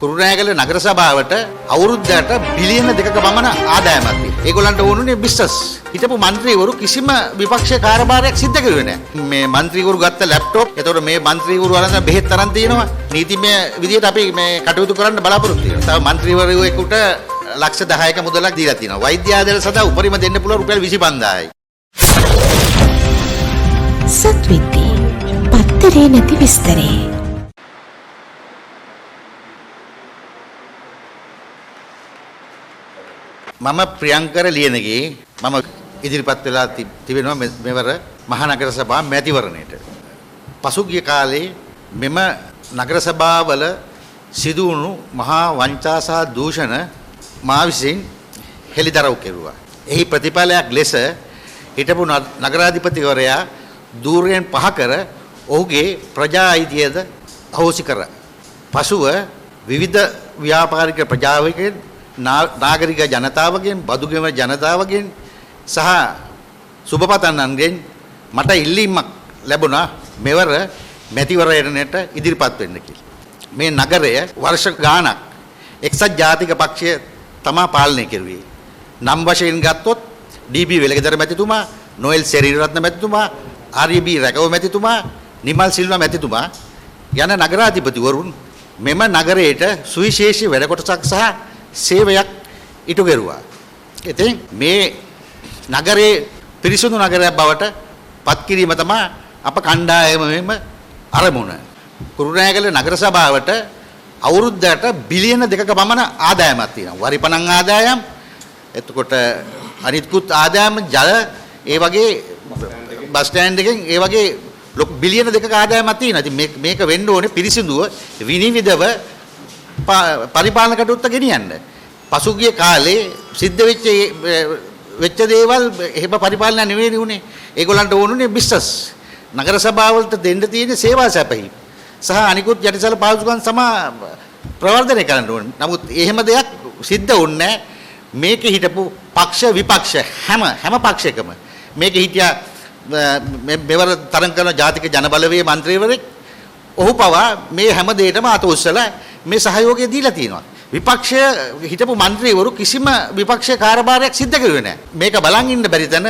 කුරුණෑගල නගර සභාවට අවුරුද්දකට බිලියන 2ක පමණ ආදායමක් තියෙනවා. ඒගොල්ලන්ට ඕනුනේ බිස්නස්. හිටපු മന്ത്രിවරු කිසිම විපක්ෂ කාර්යභාරයක් සිද්ධ කරුවේ නැහැ. මේ മന്ത്രിවරු ගත්ත ලැප්ටොප්, එතකොට මේ മന്ത്രിවරු අරන් බෙහෙත් තරම් තියෙනවා. නීතිමය විදියට අපි මේ කටයුතු කරන්න බලාපොරොත්තු වෙනවා. තව മന്ത്രിවරයෙකුට ලක්ෂ 10ක මුදලක් දීලා තියෙනවා. වෛද්‍ය ආධාර සඳහා උපරිම දෙන්න පුළුවන් රුපියල් 25000යි. සත්විති පත්තරේ නැති විස්තරේ. මම ප්‍රියංකර ලියනගේ මම ඉදිරිපත් වෙලා තිබෙනවා මෙවර මහනගර සභා මැතිවරණයට. පසුගිය කාලේ මෙම නගර සභාවල සිදු වුණු මහා වංචා සහ දූෂණ මා විසින් හෙළිදරව් කෙරුවා. එහි ප්‍රතිඵලයක් ලෙස හිටපු නගරාධිපතිවරයා ධූරයෙන් පහ කර ඔහුගේ ප්‍රජා අයිතියද අහෝසි කර. පසුව විවිධ ව්‍යාපාරික ප්‍රජාවකෙන් නාගරික ජනතාවගෙන් බදුගෙම ජනතාවගෙන් සහ සුබපතන්නන්ගෙන් මට ඉල්ලීමක් ලැබුණා මෙවර මැතිවරණයට ඉදිරිපත් වෙන්න කියලා. මේ නගරය වර්ෂ ගාණක් එක්සත් ජාතික පක්ෂය තමා පාලනය කෙරුවේ. නම් වශයෙන් ගත්තොත් ඩී.බී. වෙලගෙදර මැතිතුමා, නොයෙල් සෙරීරත්න මැතිතුමා, ආර්.බී. රැකව මැතිතුමා, නිමල් සිල්වා මැතිතුමා යන නගරාධිපතිවරුන් මෙම නගරයට සුවිශේෂී වැඩ කොටසක් සහ සේවයක් ඉටු කෙරුවා. ඉතින් මේ නගරේ පිරිසුදු නගරයක් බවට පත් කිරීම තමයි අප කණ්ඩායමේම අරමුණ. කුරුණෑගල නගර සභාවට අවුරුද්දකට බිලියන 2ක පමණ ආදායමක් තියෙනවා. වරිපණන් ආදායම්, එතකොට අනිත්කුත් ආදායම්, ජල, ඒ වගේ බස් ස්ටෑන්ඩ් එකෙන් ඒ වගේ බිලියන 2ක ආදායමක් තියෙනවා. ඉතින් මේක වෙන්න ඕනේ පිරිසිදුව විනිවිදව පරිපාලන කටයුත්ත ගෙනියන්න. පසුගිය කාලේ සිද්ධ වෙච්ච දේවල් එහෙම පරිපාලනය නෙවෙයි උනේ. ඒගොල්ලන්ට ඕනුනේ බිස්නස්. නගර සභාවලට දෙන්න තියෙන සේවා සැපයීම සහ අනිකුත් යටිසල පාසුකම් සමා ප්‍රවර්ධනය කරන්න ඕනේ. නමුත් එහෙම දෙයක් සිද්ධ වුණේ මේකේ හිටපු පක්ෂ විපක්ෂ හැම පක්ෂයකම මේකේ හිටියා මෙවර තරම් කරන ජාතික ජනබලවේගයේ മന്ത്രിවරයෙක්. ඔහු පවා මේ හැම දෙයකම අත උස්සලා මේ සහයෝගය දීලා තියෙනවා. විපක්ෂය හිටපු മന്ത്രിවරු කිසිම විපක්ෂ කාර්යභාරයක් සිද්ධ කරුවේ නැහැ. මේක බලන් ඉන්න බැරි තැන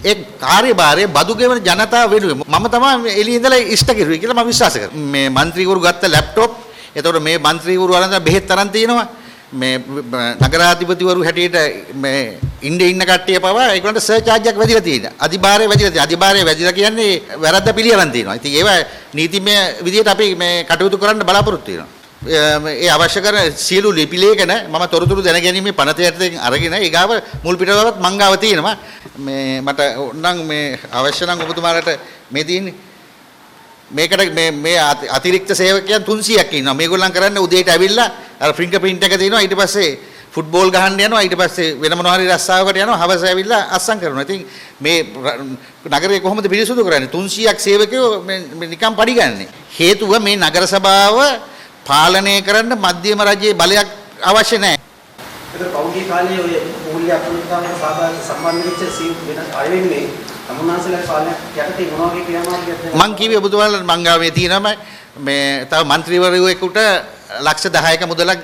ඒ කාර්යභාරය බදුගෙවන ජනතාව වෙනුවෙන් මම තමයි එළියේ ඉඳලා ඉෂ්ට කෙරුවේ කියලා මම විශ්වාස කරනවා. මේ മന്ത്രിවරු ගත්ත ලැප්ටොප්, එතකොට මේ മന്ത്രിවරු අරන් බෙහෙත් තරම් තියෙනවා. මේ නගරාධිපතිවරු හැටියට මේ ඉන්න කට්ටිය පවා ඒගොල්ලන්ට සර්චාර්ජ් එකක් වැදිලා තියෙනවා. අධිභාරය වැදිලා තියෙනවා. අධිභාරය වැදිලා කියන්නේ වැරද්ද පිළියරන් තියෙනවා. ඉතින් ඒවා නීතිමය විදියට අපි මේ කටයුතු කරන්න බලාපොරොත්තු වෙනවා. ඒ අවශ්‍ය කරන සියලු ලිපි ලේඛන මම තොරතුරු දැනගැනීමේ පනතයටෙන් අරගෙන ඊගාව මුල් පිටවලත් මං ගාව තියෙනවා. මේ මට නම් මේ අවශ්‍ය නම් ඔබතුමාලට මේ තියෙන්නේ මේකට මේ අතිරික්ත සේවකයන් 300ක් ඉන්නවා. මේගොල්ලන් කරන්නේ උදේට ඇවිල්ලා අර ෆින්ගර් ප්‍රින්ට් එක තියෙනවා. ඊට පස්සේ ෆුට්බෝල් ගහන්න යනවා. ඊට පස්සේ වෙන මොනවා හරි රස්සාවකට යනවා. හවස ඇවිල්ලා අස්සම් කරනවා. ඉතින් මේ නගරේ කොහොමද පිරිසුදු කරන්නේ? 300ක් සේවකයෝ නිකන් පඩි ගන්නනේ. හේතුව මේ නගර සභාව පාලනය කරන්න මධ්‍යම රජයේ බලයක් අවශ්‍ය නැහැ. ඒක පෞද්ගලික කාලයේ ඔය මූල්‍ය අපෘෂ්ඨතාවයට සම්බන්ධ වෙච්ච වෙන අය වෙන්නේ තමුන්නාසලා පාලනයක් යටතේ මොනවා වගේ ක්‍රියාමාර්ගයක්ද? මං කිව්වේ ඔබතුමාලා මං ගාවේ තියෙනවා මේ තව മന്ത്രിවරයෙකුට ලක්ෂ 10ක මුදලක්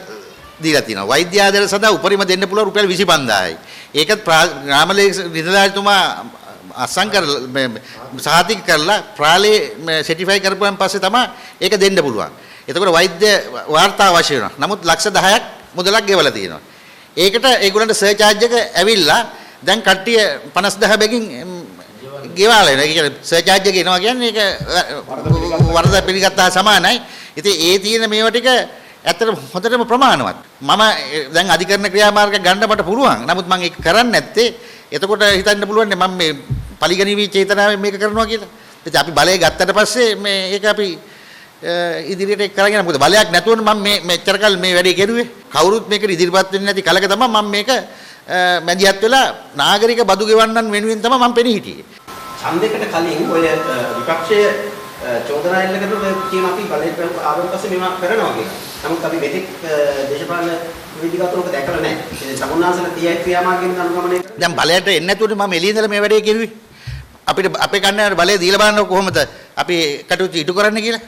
දීලා තියෙනවා. වෛද්‍ය ආධාර සඳහා උපරිම දෙන්න පුළුවන් රුපියල් 25000යි. ඒකත් ග්‍රාමලේඛ නිලධාරිතුමා අසං කරලා සහතික කරලා ප්‍රාලේ සර්ටිෆයි කරපුවාන් පස්සේ තමයි ඒක දෙන්න පුළුවන්. එතකොට වෛද්‍ය වාර්තා අවශ්‍ය වෙනවා. නමුත් ලක්ෂ 10ක් මුදලක් ගෙවලා තියෙනවා. ඒකට ඒගොල්ලන්ට සර්චාර්ජ් එක ඇවිල්ලා දැන් කට්ටිය 50000 බැගින් ගෙවාලා එනවා. ඒ කියන්නේ සර්චාර්ජ් එක එනවා කියන්නේ ඒක වරද පිළිගත්තා සමානයි. ඉතින් ඒ තියෙන මේවා ටික ඇත්තට හොඳටම ප්‍රමාණවත්. මම දැන් අධිකරණ ක්‍රියාමාර්ග ගන්න මට පුළුවන්. නමුත් මම ඒක කරන්නේ නැත්තේ එතකොට හිතන්න පුළුවන් මම මේ පරිගණීවී චේතනාවෙන් මේක කරනවා කියලා. ඉතින් අපි බලය ගත්තට පස්සේ මේ ඒක අපි ඉදිරියට කරගෙන මොකද බලයක් නැතුව මම මේ මෙච්චර කල් මේ වැඩේ කෙරුවේ. කවුරුත් මේකට ඉදිරිපත් වෙන්නේ නැති කලක තමයි මම මේක මැදිහත් වෙලා නාගරික බදු ගෙවන්නන් වෙනුවෙන් තමයි මම පෙනී හිටියේ. ඡන්දයකට කලින් ඔය විපක්ෂයේ චෝදනා එල්ල කරන කියන අපි බලයට ආවන් පස්සේ මේවා කරනවා කියලා. නමුත් අපි මෙතෙක් දේශපාලන වේදිකාවක දැකලා නැහැ. ඒ සමුන්නාසල 30 ක්‍රියාමාර්ගයෙන් අනුගමනය කරනවා. දැන් බලයට එන්නේ නැතුවනේ මම එළියේ ඉඳලා මේ වැඩේ කෙරුවේ. අපිට අපේ කන්නේ බලය දීලා බලන්න කොහොමද අපි කටයුතු ඉටු කරන්න කියලා.